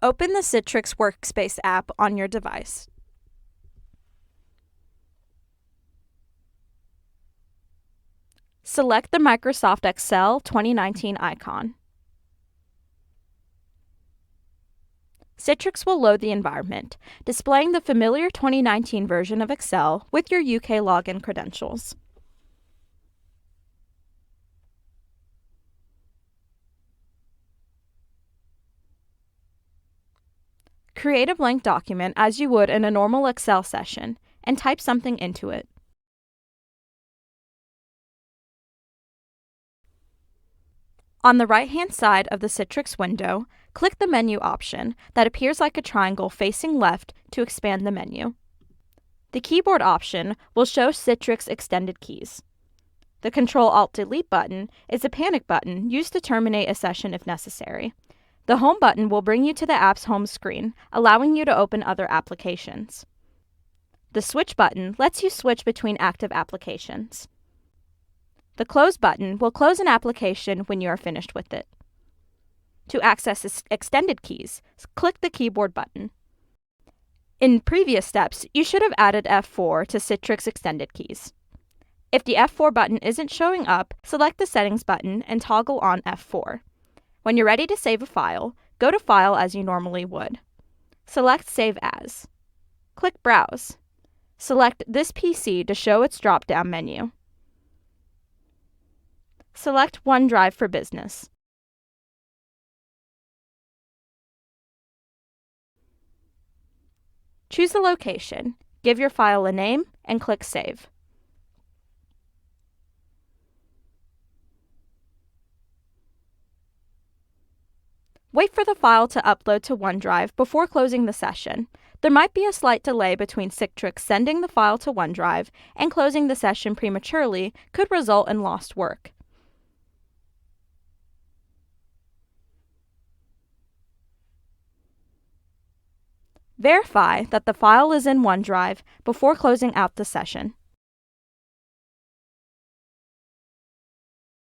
Open the Citrix Workspace app on your device. Select the Microsoft Excel 2019 icon. Citrix will load the environment, displaying the familiar 2019 version of Excel with your UK login credentials. Create a blank document as you would in a normal Excel session and type something into it. On the right-hand side of the Citrix window, click the Menu option that appears like a triangle facing left to expand the menu. The keyboard option will show Citrix extended keys. The Ctrl-Alt-Delete button is a panic button used to terminate a session if necessary. The Home button will bring you to the app's home screen, allowing you to open other applications. The Switch button lets you switch between active applications. The Close button will close an application when you are finished with it. To access extended keys, click the Keyboard button. In previous steps, you should have added F4 to Citrix extended keys. If the F4 button isn't showing up, select the Settings button and toggle on F4. When you're ready to save a file, go to File as you normally would. Select Save As. Click Browse. Select this PC to show its drop-down menu. Select OneDrive for Business. Choose a location, give your file a name, and click Save. Wait for the file to upload to OneDrive before closing the session. There might be a slight delay between Citrix sending the file to OneDrive and closing the session prematurely could result in lost work. Verify that the file is in OneDrive before closing out the session.